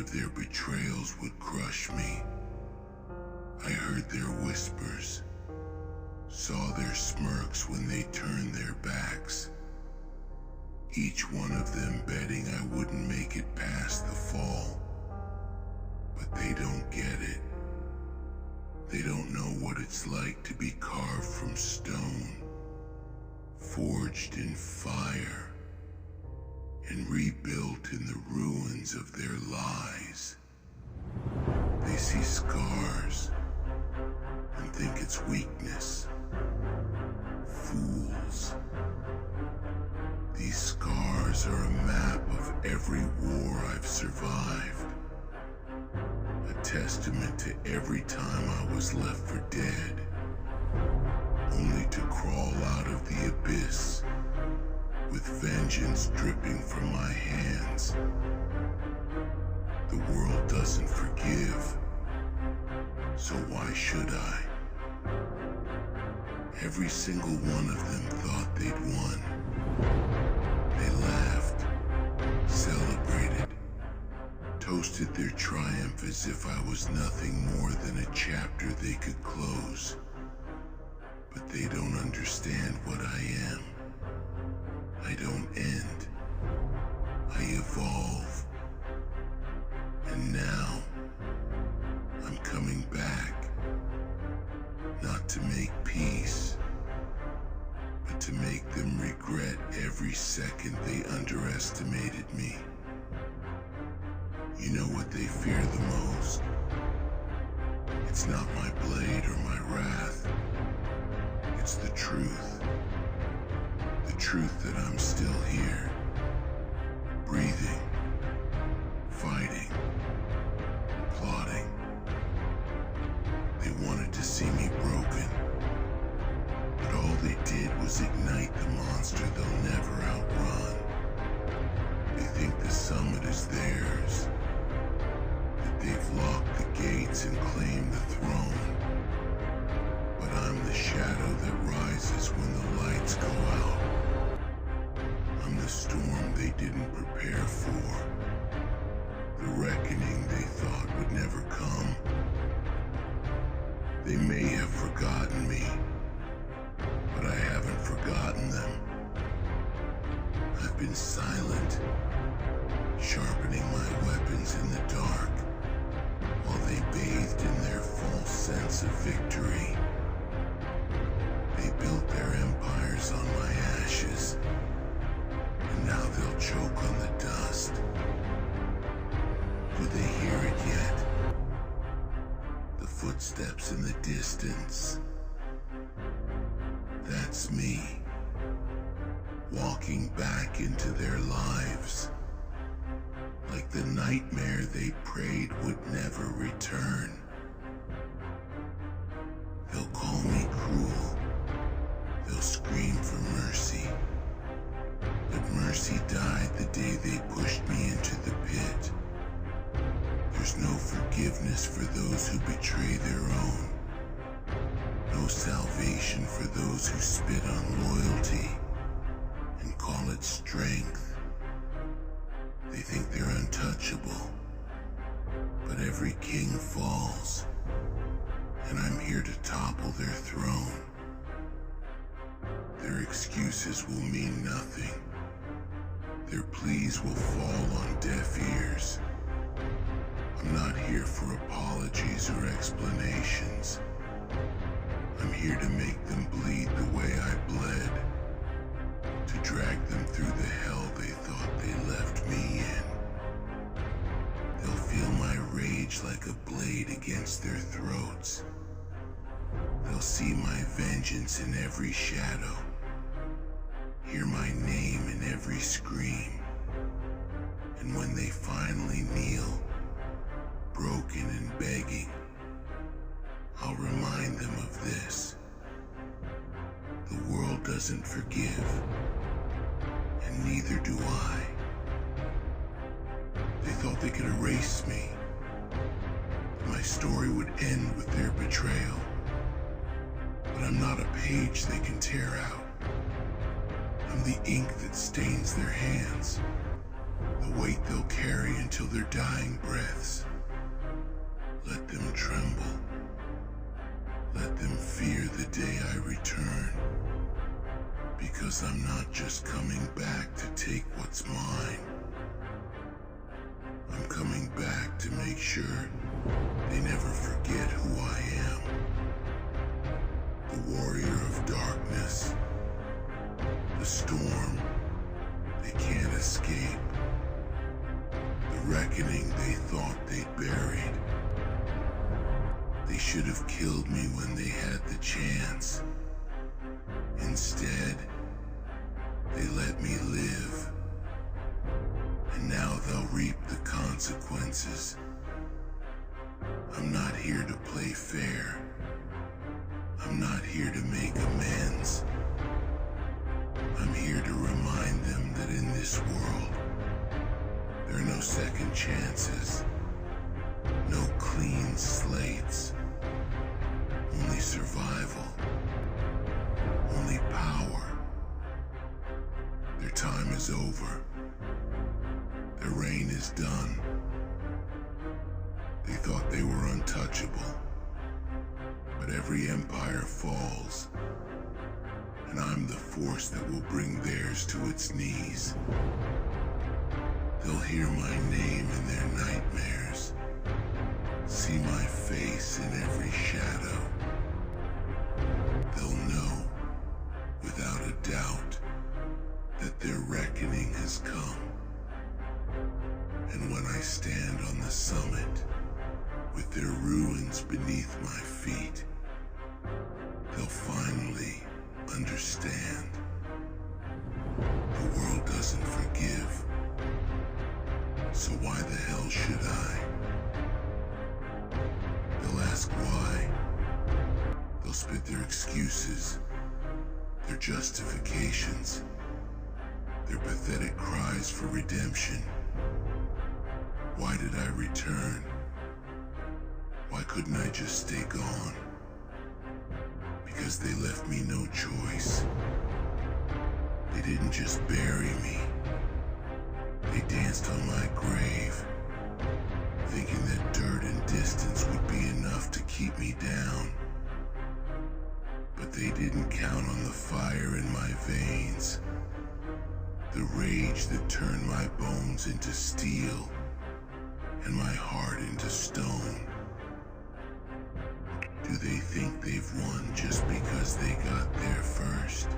of their betrayals would crush me. I heard their whispers, saw their smirks when they turned their backs, each one of them betting I wouldn't make it past the fall. But they don't get it. They don't know what it's like to be carved from stone, forged in fire, and rebuilt in the ruins of their lies. They see scars and think it's weakness. Fools. These scars are a map of every war I've survived. A testament to every time I was left for dead, only to crawl out of the abyss with vengeance dripping from my hands. The world doesn't forgive, so why should I? Every single one of them thought they'd won. They laughed, celebrated, toasted their triumph as if I was nothing more than a chapter they could close. But they don't understand what I am. I don't end. I evolve. And now, I'm coming back. Not to make peace, but to make them regret every second they underestimated me. You know what they fear the most? It's not my blade or my wrath. It's the truth. The truth that I'm still here, breathing, fighting, plotting. They wanted to see me broken, but all they did was ignite the monster they'll never outrun. They think the summit is theirs, that they've locked the gates and claimed the throne. But I'm the shadow that rises when the lights go out. I'm the storm they didn't prepare for, the reckoning they thought would never come. They may have forgotten me, but I haven't forgotten them. I've been silent, sharpening my weapons in the dark, while they bathed in their false sense of victory. They built their empires on my ashes, and now they'll choke on the dust. Do they hear it yet? The footsteps in the distance. That's me, walking back into their lives, like the nightmare they prayed would never return. They'll call me cruel. They'll scream for mercy. But mercy died the day they pushed me into the pit. There's no forgiveness for those who betray their own. No salvation for those who spit on loyalty and call it strength. They think they're untouchable, but every king falls, and I'm here to topple their throne. Their excuses will mean nothing. Their pleas will fall on deaf ears. I'm not here for apologies or explanations. I'm here to make them bleed the way I bled, to drag them through the hell they thought they left me in. They'll feel my rage like a blade against their throats. They'll see my vengeance in every shadow, hear my name in every scream. And when they finally kneel, broken and begging, I'll remind them of this. The world doesn't forgive, and neither do I. They thought they could erase me. My story would end with their betrayal. But I'm not a page they can tear out. I'm the ink that stains their hands. The weight they'll carry until their dying breaths. Let them tremble. Let them fear the day I return. Because I'm not just coming back to take what's mine. I'm coming back to make sure they never forget who I am. The warrior of darkness. The storm they can't escape. The reckoning they thought they'd buried. They should have killed me when they had the chance. Instead, they let me live. And now they'll reap the consequences. I'm not here to play fair. I'm not here to make amends. I'm here to remind them that in this world, there are no second chances, no clean slates, only survival, only power. Their time is over. Their reign is done. They thought they were untouchable, but every empire falls, and I'm the force that will bring theirs to its knees. They'll hear my name in their nightmares, see my face in every shadow. They'll know, without a doubt, that their reckoning has come. And when I stand on the summit, with their ruins beneath my feet, they'll finally understand. The world doesn't forgive, so why the hell should I? They'll ask why. They'll spit their excuses, their justifications, their pathetic cries for redemption. Why did I return? Why couldn't I just stay gone? Because they left me no choice. They didn't just bury me. They danced on my grave, thinking that dirt and distance would be enough to keep me down. But they didn't count on the fire in my veins, the rage that turned my bones into steel and my heart into stone. Do they think they've won just because they got there first?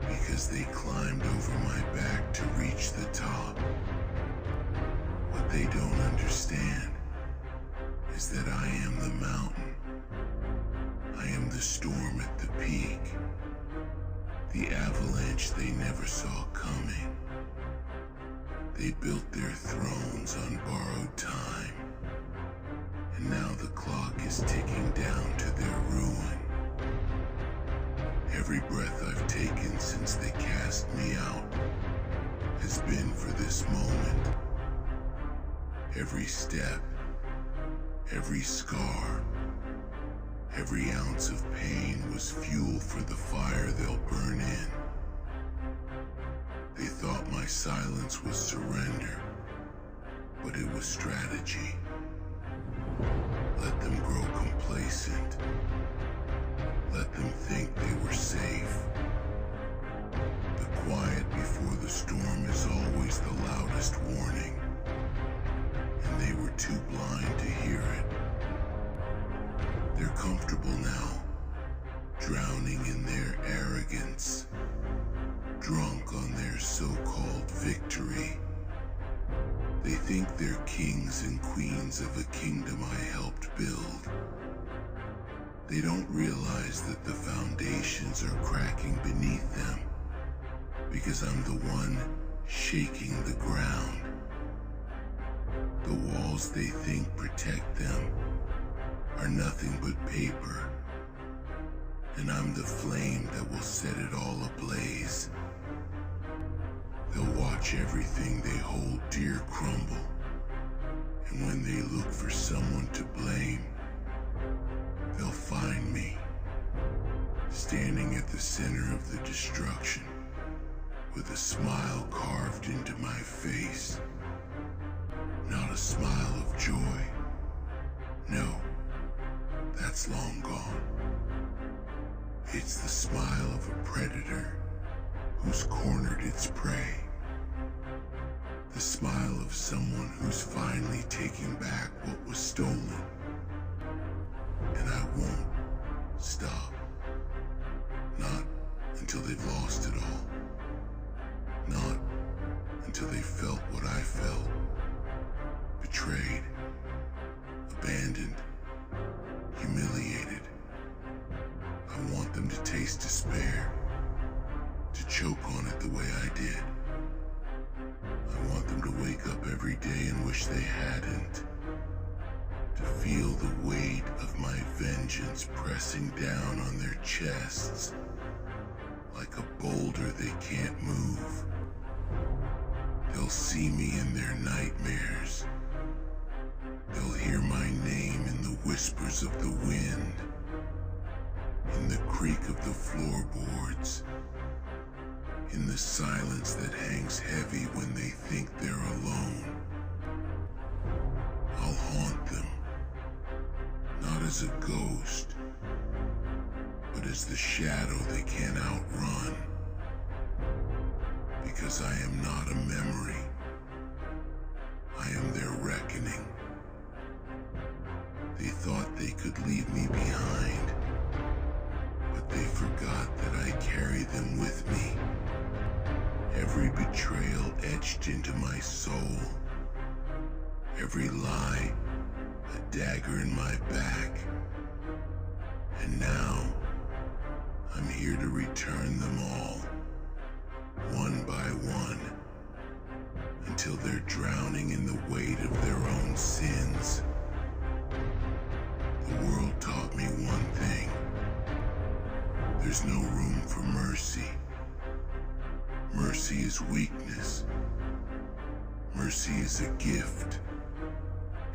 Because they climbed over my back to reach the top? What they don't understand is that I am the mountain. I am the storm at the peak. The avalanche they never saw coming. They built their thrones on borrowed time. And now the clock is ticking down to their ruin. Every breath I've taken since they cast me out has been for this moment. Every step, every scar, every ounce of pain was fuel for the fire they'll burn in. They thought my silence was surrender, but it was strategy. Let them grow complacent. Let them think they were safe. The quiet before the storm is always the loudest warning, and they were too blind to hear it. They're comfortable now, drowning in their arrogance, drunk on their so-called victory. They think they're kings and queens of a kingdom I helped build. They don't realize that the foundations are cracking beneath them because I'm the one shaking the ground. The walls they think protect them are nothing but paper, and I'm the flame that will set it all ablaze. They'll watch everything they hold dear crumble, and when they look for someone to blame, they'll find me, standing at the center of the destruction, with a smile carved into my face. Not a smile of joy. No, that's long gone. It's the smile of a predator who's cornered its prey. The smile of someone who's finally taking back what was stolen. And I won't stop. Not until they've lost it all. Not until they felt what I felt. Betrayed, abandoned, humiliated. I want them to taste despair, to choke on it the way I did. I want them to wake up every day and wish they hadn't. To feel the weight of my vengeance pressing down on their chests like a boulder they can't move. They'll see me in their nightmares. They'll hear my name in the whispers of the wind, in the creak of the floorboards, in the silence that hangs heavy when they think they're alone. I'll haunt them, not as a ghost, but as the shadow they can't outrun. Because I am not a memory. I am their reckoning. They thought they could leave me behind, but they forgot that I carry them with me. Every betrayal etched into my soul. Every lie, a dagger in my back. And now, I'm here to return them all, one by one, until they're drowning in the weight of their own sins. The world taught me one thing. There's no room for mercy. Mercy is weakness. Mercy is a gift,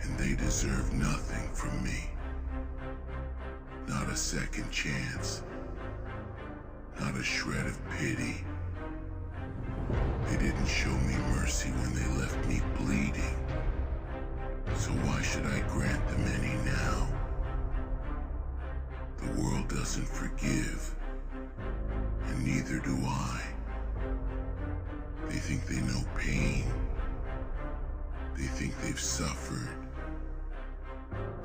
and they deserve nothing from me. Not a second chance. Not a shred of pity. They didn't show me mercy when they left me bleeding. So why should I grant them any now? The world doesn't forgive, and neither do I. They think they know pain. They think they've suffered.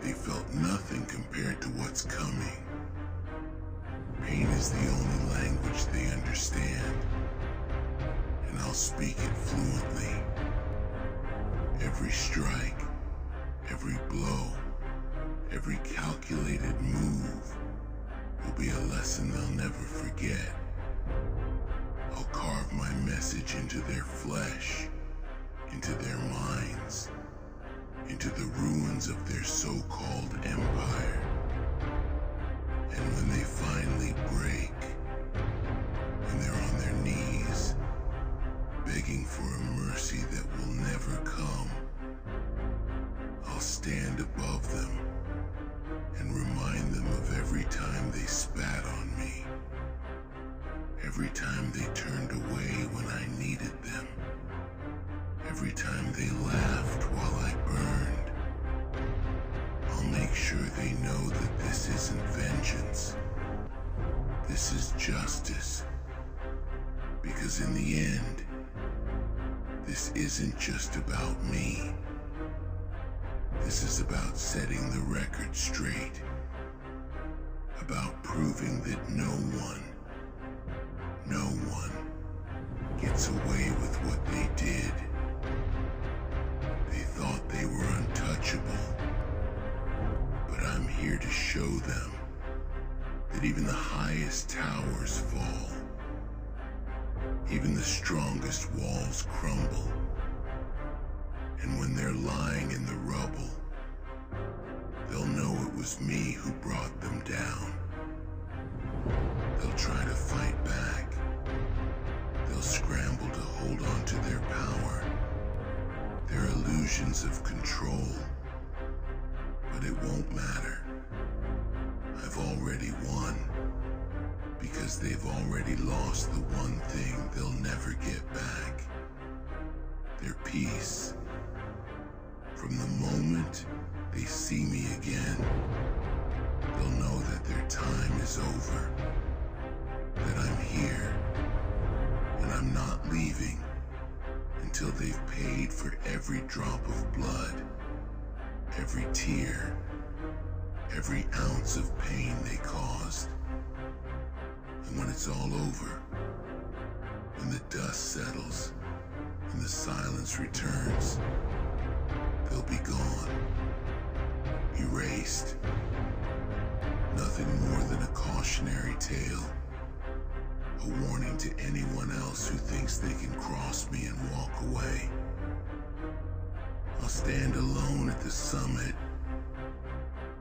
They felt nothing compared to what's coming. Pain is the only language they understand, and I'll speak it fluently. Every strike, every blow, every calculated move will be a lesson they'll never forget. I'll carve my message into their flesh, into their minds, into the ruins of their so-called empire. And when they finally break, when they're on their knees, begging for a mercy that will never come, I'll stand above them and remind them of every time they spat on me, every time they turned away when I needed them, every time they laughed while I burned. I'll make sure they know that this isn't vengeance. This is justice. Because in the end, this isn't just about me. This is about setting the record straight. About proving that no one gets away with what they did. They thought they were untouchable. But I'm here to show them that even the highest towers fall. Even the strongest walls crumble. And when they're lying in the rubble, they'll know it was me who brought them down. They'll try to fight back. They'll scramble to hold on to their power, their illusions of control. But it won't matter. I've already won. because they've already lost the one thing they'll never get back. Their peace. From the moment they see me again, they'll know that their time is over, that I'm here, and I'm not leaving until they've paid for every drop of blood, every tear, every ounce of pain they caused. And when it's all over, when the dust settles and the silence returns, they'll be gone, erased. Nothing more than a cautionary tale, a warning to anyone else who thinks they can cross me and walk away. I'll stand alone at the summit,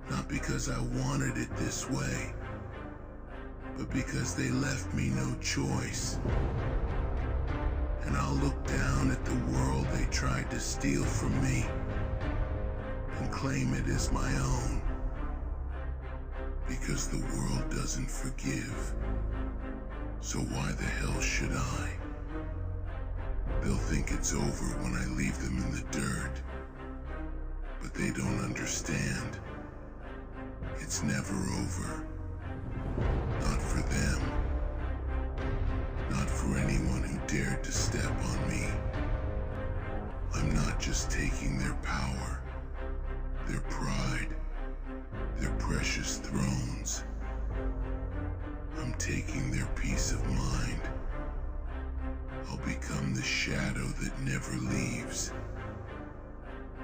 not because I wanted it this way, but because they left me no choice. And I'll look down at the world they tried to steal from me and claim it as my own. Because the world doesn't forgive, so why the hell should I? They'll think it's over when I leave them in the dirt, but they don't understand. It's never over. Not for them. Not for anyone who dared to step on me. I'm not just taking their power, their pride, their precious thrones. I'm taking their peace of mind. I'll become the shadow that never leaves.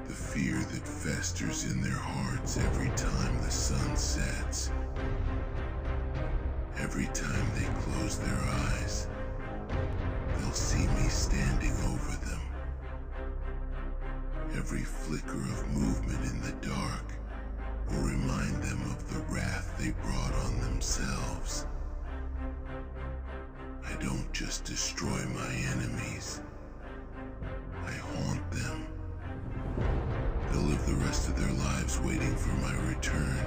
The fear that festers in their hearts every time the sun sets. Every time they close their eyes, they'll see me standing over them. Every flicker of movement in the dark will remind them of the wrath they brought on themselves. I don't just destroy my enemies, I haunt them. They'll live the rest of their lives waiting for my return,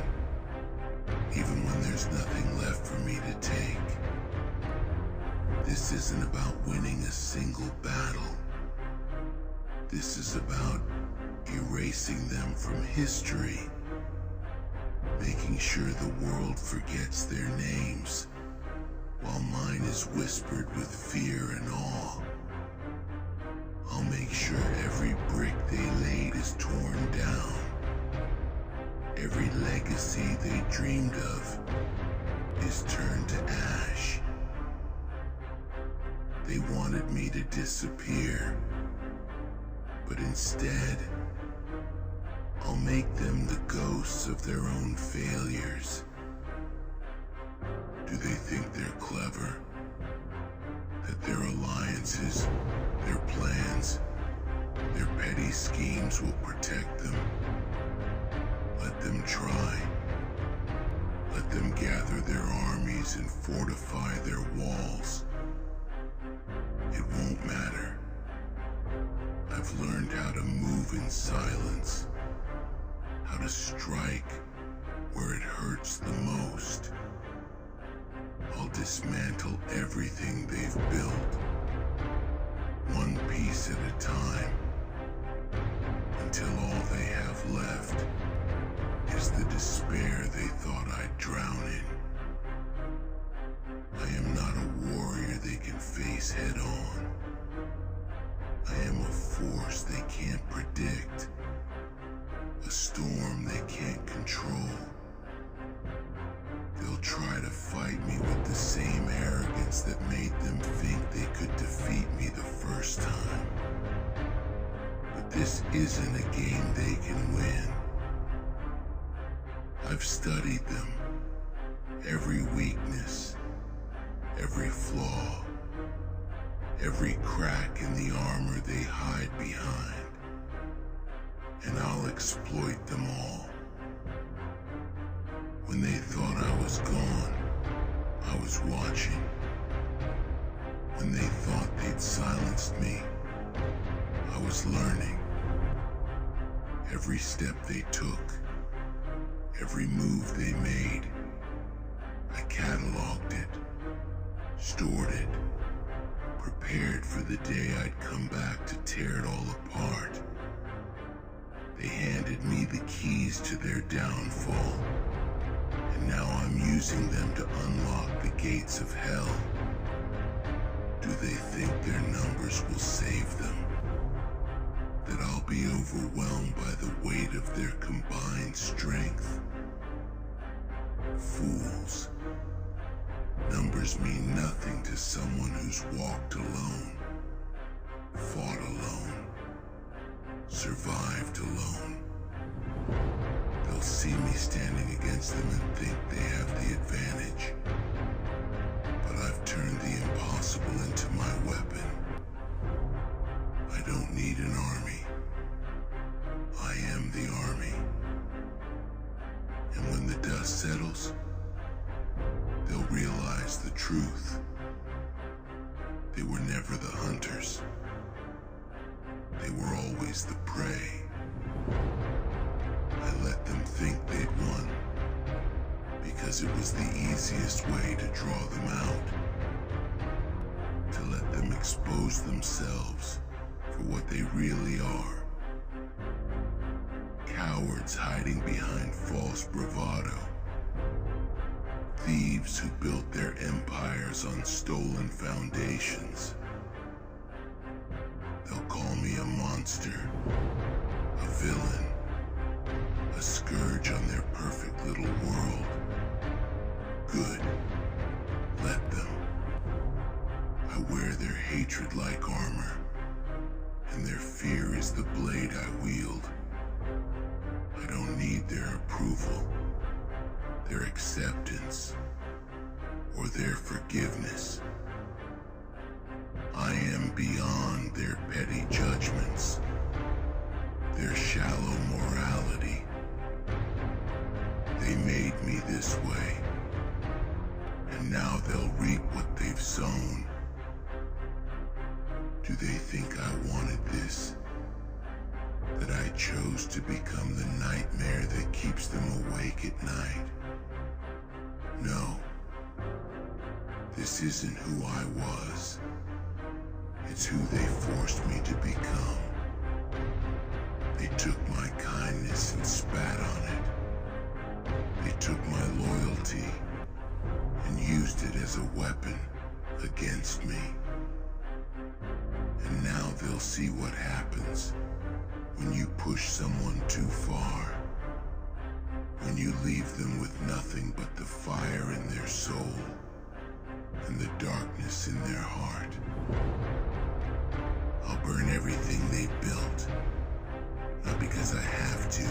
even when there's nothing left for me to take. This isn't about winning a single battle. This is about erasing them from history, making sure the world forgets their names, while mine is whispered with fear and awe. I'll make sure every brick they laid is torn down. Every legacy they dreamed of is turned to ash. They wanted me to disappear, but instead, I'll make them the ghosts of their own failures. Do they think they're clever? That their alliances, their plans, their petty schemes will protect them? Let them try. Let them gather their armies and fortify their walls. It won't matter. I've learned how to move in silence, how to strike where it hurts the most. I'll dismantle everything they've built, one piece at a time, until all they have left is the despair they thought I'd drown in. I am not a warrior they can face head on. I am a force they can't predict, a storm they can't control. They'll try to fight me with the same arrogance that made them think they could defeat me the first time. But this isn't a game they can win. I've studied them, every weakness, every flaw, every crack in the armor they hide behind, and I'll exploit them all. When they thought I was gone, I was watching. When they thought they'd silenced me, I was learning. Every step they took, every move they made, I cataloged it, stored it, prepared for the day I'd come back to tear it all apart. They handed me the keys to their downfall, and now I'm using them to unlock the gates of hell. Do they think their numbers will save them? That I'll be overwhelmed by the weight of their combined strength? Fools. Numbers mean nothing to someone who's walked alone, fought alone, survived alone. They'll see me standing against them and think they have the advantage. But I've turned the impossible into my weapon. I don't need an army. I am the army. And when the dust settles, they'll realize the truth. They were never the hunters. They were always the prey. I let them think they'd won, because it was the easiest way to draw them out. To let them expose themselves for what they really are. Cowards hiding behind false bravado. Thieves who built their empires on stolen foundations. They'll call me a monster, a villain, a scourge on their perfect little world. Good. Let them. I wear their hatred like armor, and their fear is the blade I wield. I don't need their approval, their acceptance, or their forgiveness. I am beyond their petty judgments, their shallow morality. They made me this way, and now they'll reap what they've sown. Do they think I wanted this? That I chose to become the nightmare that keeps them awake at night? No. This isn't who I was. It's who they forced me to become. They took my kindness and spat on it. They took my loyalty and used it as a weapon against me. And now they'll see what happens when you push someone too far. When you leave them with nothing but the fire in their soul and the darkness in their heart. I'll burn everything they built, not because I have to,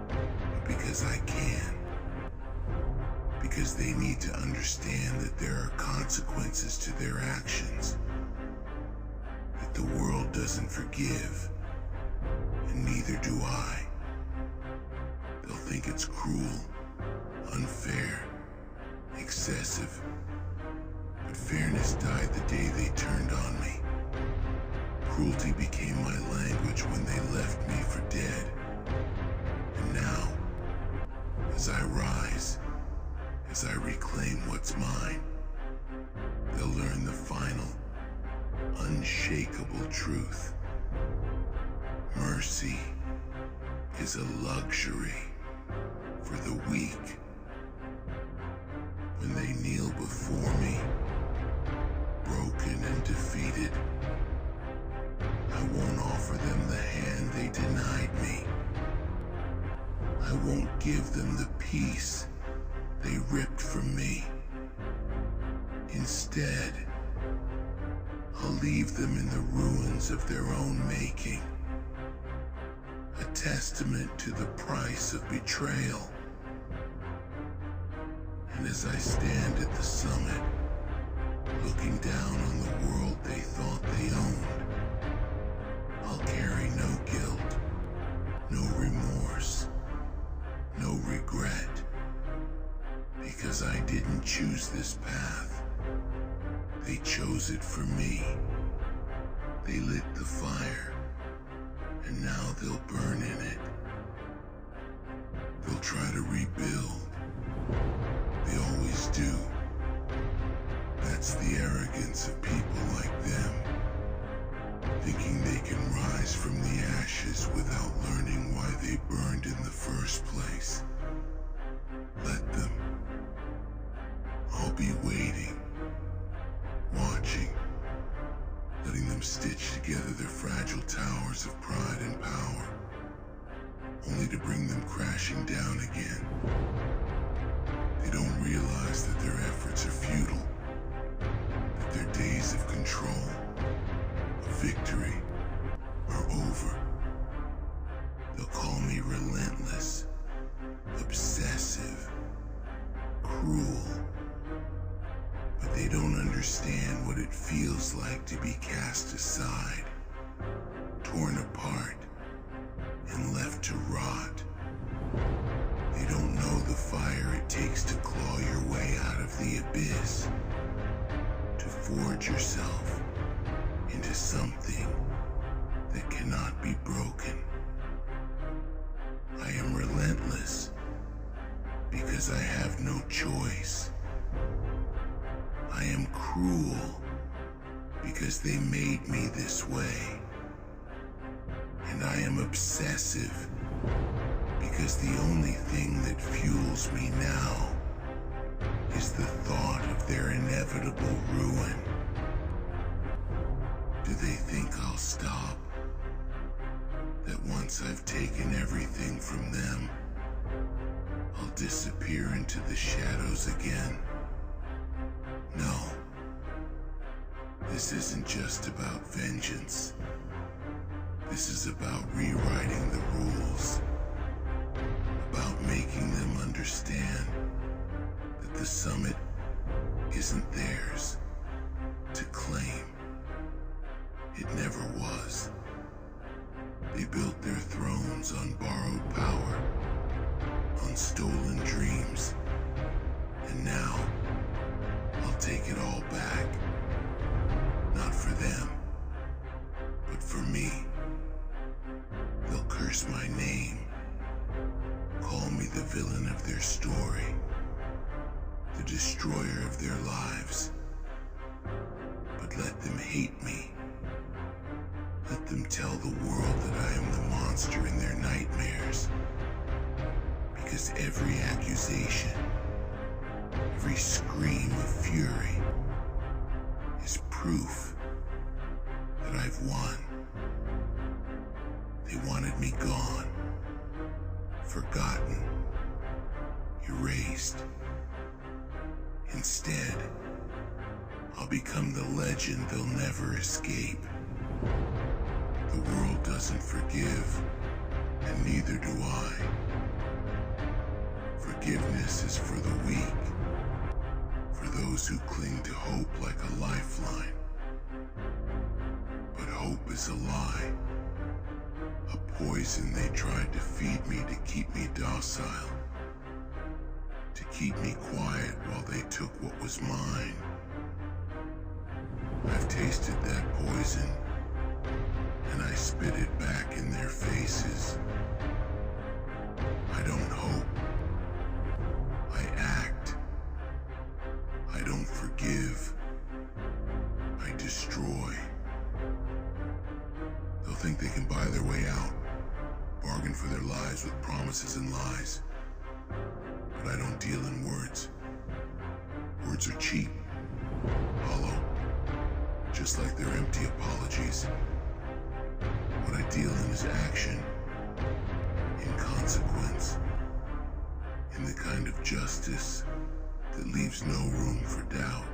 but because I can. Because they need to understand that there are consequences to their actions. That the world doesn't forgive, and neither do I. They'll think it's cruel, unfair, excessive. But fairness died the day they turned on me. Cruelty became my language when they left me for dead. And now, as I rise, as I reclaim what's mine, they'll learn the final, unshakable truth. Mercy is a luxury for the weak. When they kneel before me, broken and defeated, I won't offer them the hand they denied me. I won't give them the peace they ripped from me. Instead, I'll leave them in the ruins of their own making. A testament to the price of betrayal. And as I stand at the summit, looking down on the world they thought they owned, I'll carry no guilt, no remorse, no regret. Because I didn't choose this path. They chose it for me. They lit the fire, and now they'll burn in it. They'll try to rebuild. They always do. That's It's the arrogance of people like them, thinking they can rise from the ashes without learning why they burned in the first place. Let them. I'll be waiting, watching, letting them stitch together their fragile towers of pride and power, only to bring them crashing down again. They don't realize that their efforts are futile, that their days of control, of victory, are over. They'll call me relentless, obsessive, cruel, but they don't understand what it feels like to be cast aside, torn apart, and left to rot. They don't know the fire it takes to claw your way out of the abyss, to forge yourself into something that cannot be broken. I am relentless because I have no choice. I am cruel because they made me this way. And I am obsessive because the only thing that fuels me now is the thought of their inevitable ruin. Do they think I'll stop? That once I've taken everything from them, I'll disappear into the shadows again? No. This isn't just about vengeance. This is about rewriting the rules, about making them understand that the summit isn't theirs to claim. It never was. They built their thrones on borrowed power, on stolen dreams, and now I'll take it all back. Not for them, but for me. They'll curse my name, call me the villain of their story, the destroyer of their lives. But let them hate me. Let them tell the world that I am the monster in their nightmares. Because every accusation, every scream of fury is proof that I've won. They wanted me gone, forgotten, erased. Instead, I'll become the legend they'll never escape. The world doesn't forgive, and neither do I. Forgiveness is for the weak, for those who cling to hope like a lifeline. But hope is a lie, a poison they tried to feed me to keep me docile, to keep me quiet while they took what was mine. I've tasted that poison, and I spit it back in their faces. I don't hope. I act. I don't forgive. I destroy. They'll think they can buy their way out, bargain for their lives with promises and lies. But I don't deal in words. Words are cheap, hollow, just like their empty apologies. What I deal in is action, in consequence, in the kind of justice that leaves no room for doubt.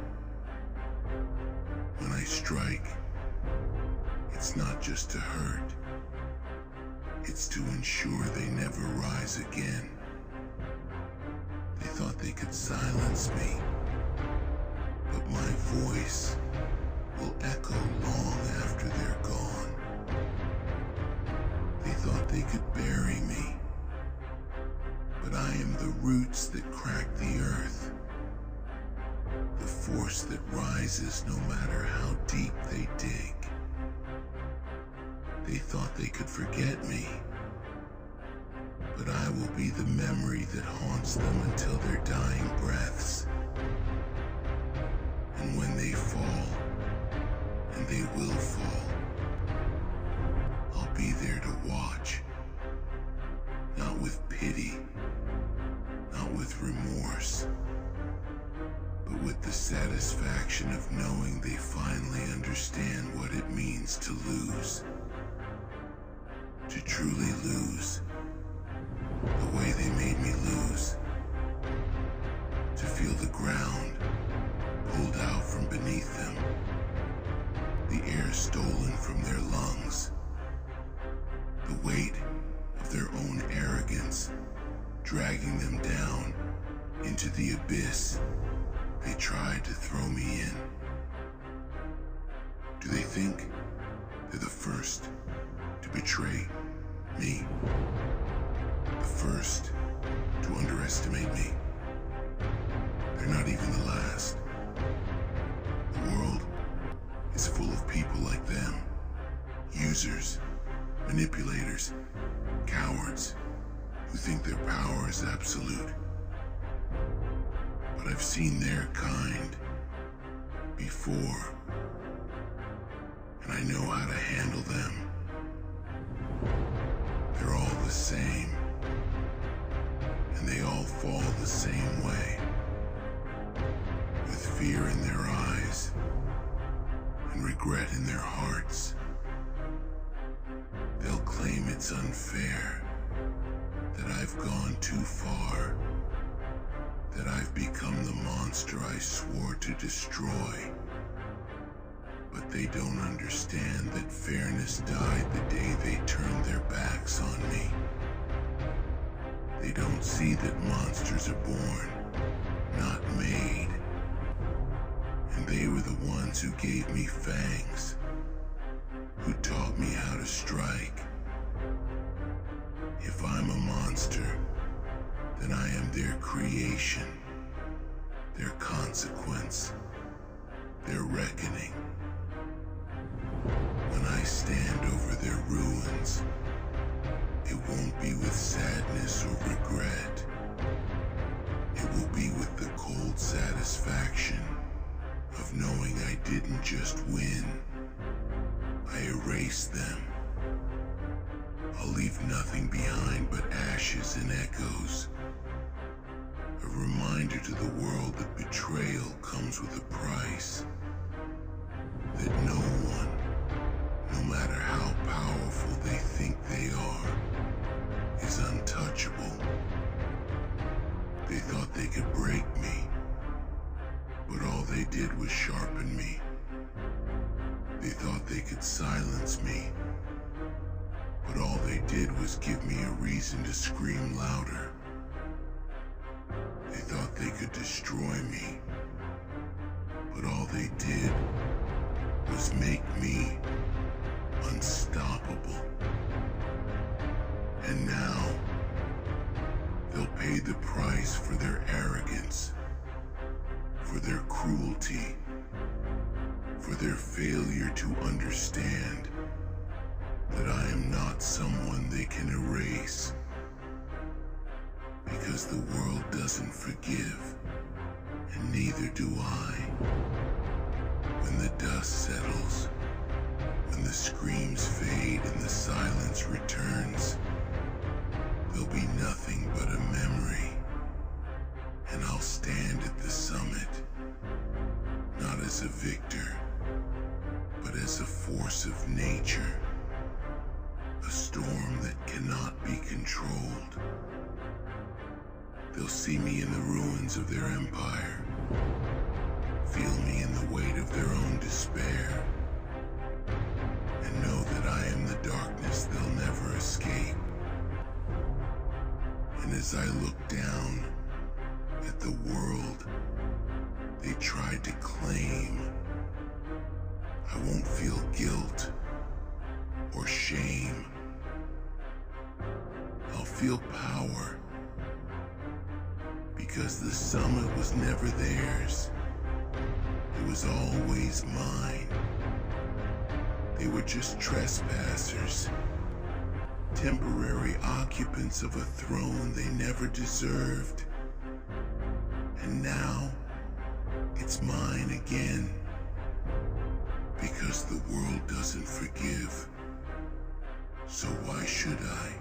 When I strike, it's not just to hurt. It's to ensure they never rise again. They thought they could silence me, but my voice will echo long after they're gone. They thought they could bury me, but I am the roots that crack the earth, the force that rises no matter how deep they dig. They thought they could forget me, but I will be the memory that haunts them until their dying breaths. And when they remorse, but with the satisfaction of knowing they finally understand what it means to lose. To truly lose, the way they made me lose. To feel the ground pulled out from beneath them, the air stolen from their lungs, the weight of their own arrogance dragging them down into the abyss they tried to throw me in. Do they think they're the first to betray me? The first to underestimate me? They're not even the last. The world is full of people like them. Users, manipulators, cowards who think their power is absolute. But I've seen their kind before, and I know how to handle them. They're all the same, and they all fall the same way, with fear in their eyes and regret in their hearts. They'll claim it's unfair, that I've gone too far, that I've become the monster I swore to destroy. But they don't understand that fairness died the day they turned their backs on me. They don't see that monsters are born, not made. And they were the ones who gave me fangs, who taught me how to strike. If I'm a monster, then I am their creation, their consequence, their reckoning. When I stand over their ruins, it won't be with sadness or regret. It will be with the cold satisfaction of knowing I didn't just win, I erased them. I'll leave nothing behind but ashes and echoes. A reminder to the world that betrayal comes with a price. That no one, no matter how powerful they think they are, is untouchable. They thought they could break me, but all they did was sharpen me. They thought they could silence me, but all they did was give me a reason to scream louder. They thought they could destroy me, but all they did was make me unstoppable. And now, they'll pay the price for their arrogance, for their cruelty, for their failure to understand that I am not someone they can erase. Because the world doesn't forgive, and neither do I. When the dust settles, when the screams fade and the silence returns, there'll be nothing but a memory. And I'll stand at the summit, not as a victor, but as a force of nature, a storm that cannot be controlled. They'll see me in the ruins of their empire, feel me in the weight of their own despair, and know that I am the darkness they'll never escape. And as I look down at the world they tried to claim, I won't feel guilt or shame. I'll feel power, because the summit was never theirs. It was always mine. They were just trespassers, temporary occupants of a throne they never deserved. And now, it's mine again, because the world doesn't forgive. So why should I?